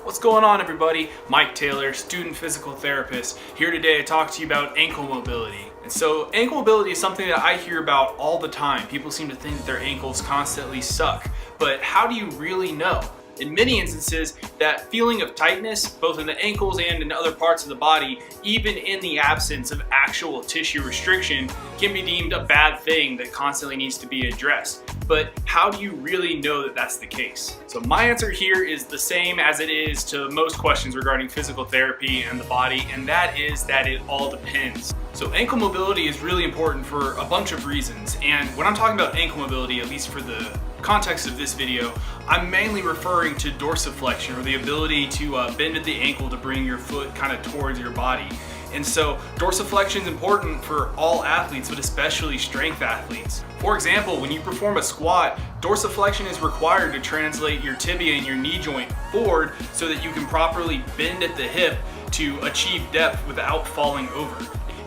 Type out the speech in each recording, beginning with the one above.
What's going on, everybody? Mike Taylor, student physical therapist, here today to talk to you about ankle mobility. And so ankle mobility is something that I hear about all the time. People seem to think that their ankles constantly suck, but how do you really know? In many instances, that feeling of tightness, both in the ankles and in other parts of the body, even in the absence of actual tissue restriction, can be deemed a bad thing that constantly needs to be addressed. But how do you really know that that's the case? So my answer here is the same as it is to most questions regarding physical therapy and the body, and that is that it all depends. So ankle mobility is really important for a bunch of reasons, and when I'm talking about ankle mobility, at least for the context of this video, I'm mainly referring to dorsiflexion, or the ability to bend at the ankle to bring your foot kind of towards your body. And so dorsiflexion is important for all athletes, but especially strength athletes. For example, when you perform a squat, dorsiflexion is required to translate your tibia and your knee joint forward so that you can properly bend at the hip to achieve depth without falling over.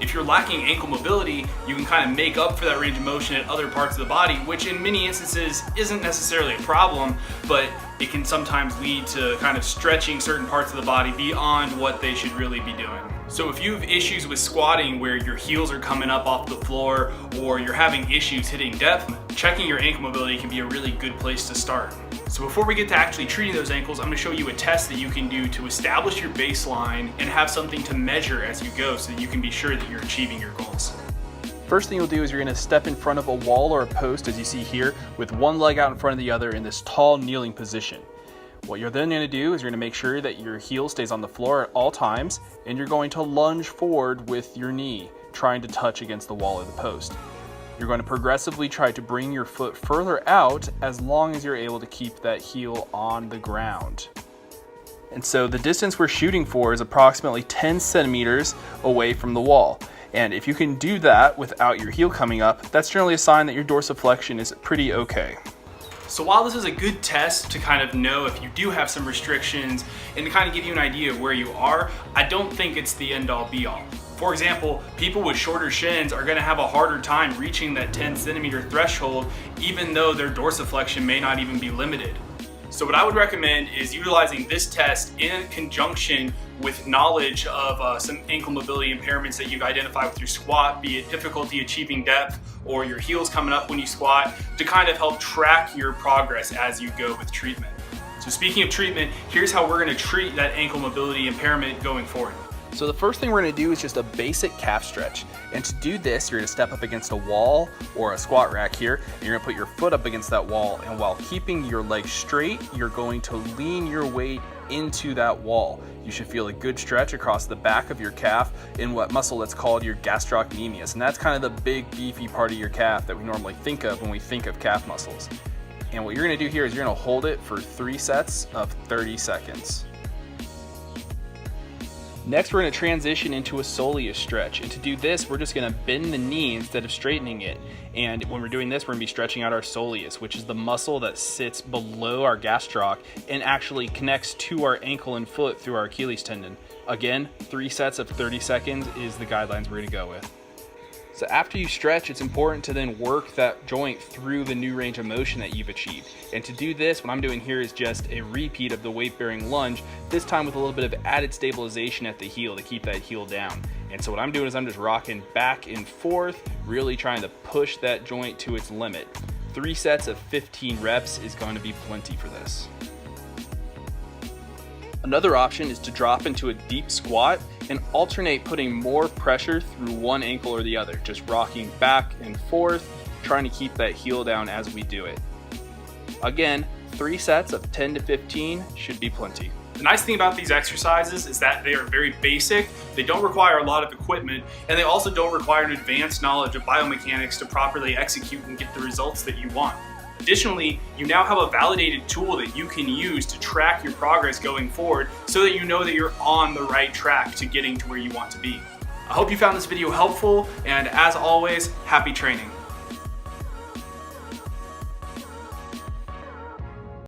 If you're lacking ankle mobility, you can kind of make up for that range of motion at other parts of the body, which in many instances isn't necessarily a problem, but it can sometimes lead to kind of stretching certain parts of the body beyond what they should really be doing. So if you have issues with squatting where your heels are coming up off the floor, or you're having issues hitting depth, checking your ankle mobility can be a really good place to start. So before we get to actually treating those ankles, I'm going to show you a test that you can do to establish your baseline and have something to measure as you go so that you can be sure that you're achieving your goals. First thing you'll do is you're going to step in front of a wall or a post, as you see here, with one leg out in front of the other in this tall kneeling position. What you're then going to do is you're going to make sure that your heel stays on the floor at all times, and you're going to lunge forward with your knee, trying to touch against the wall or the post. You're going to progressively try to bring your foot further out as long as you're able to keep that heel on the ground. And so the distance we're shooting for is approximately 10 centimeters away from the wall. And if you can do that without your heel coming up, that's generally a sign that your dorsiflexion is pretty okay. So while this is a good test to kind of know if you do have some restrictions and to kind of give you an idea of where you are, I don't think it's the end all be all. For example, people with shorter shins are going to have a harder time reaching that 10 centimeter threshold, even though their dorsiflexion may not even be limited. So what I would recommend is utilizing this test in conjunction with knowledge of some ankle mobility impairments that you've identified with your squat, be it difficulty achieving depth or your heels coming up when you squat, to kind of help track your progress as you go with treatment. So speaking of treatment, here's how we're going to treat that ankle mobility impairment going forward. So the first thing we're going to do is just a basic calf stretch. And to do this, you're going to step up against a wall or a squat rack here, and you're going to put your foot up against that wall, and while keeping your legs straight, you're going to lean your weight into that wall. You should feel a good stretch across the back of your calf in what muscle that's called your gastrocnemius, and that's kind of the big beefy part of your calf that we normally think of when we think of calf muscles. And what you're going to do here is you're going to hold it for 3 sets of 30 seconds. Next, we're going to transition into a soleus stretch, and to do this, we're just going to bend the knee instead of straightening it. And when we're doing this, we're going to be stretching out our soleus, which is the muscle that sits below our gastroc and actually connects to our ankle and foot through our Achilles tendon. Again, 3 sets of 30 seconds is the guidelines we're going to go with. So after you stretch, it's important to then work that joint through the new range of motion that you've achieved. And to do this, what I'm doing here is just a repeat of the weight-bearing lunge, this time with a little bit of added stabilization at the heel to keep that heel down. And so what I'm doing is I'm just rocking back and forth, really trying to push that joint to its limit. 3 sets of 15 reps is going to be plenty for this. Another option is to drop into a deep squat and alternate putting more pressure through one ankle or the other, just rocking back and forth, trying to keep that heel down as we do it. Again, 3 sets of 10 to 15 should be plenty. The nice thing about these exercises is that they are very basic, they don't require a lot of equipment, and they also don't require an advanced knowledge of biomechanics to properly execute and get the results that you want. Additionally, you now have a validated tool that you can use to track your progress going forward so that you know that you're on the right track to getting to where you want to be. I hope you found this video helpful, and as always, happy training.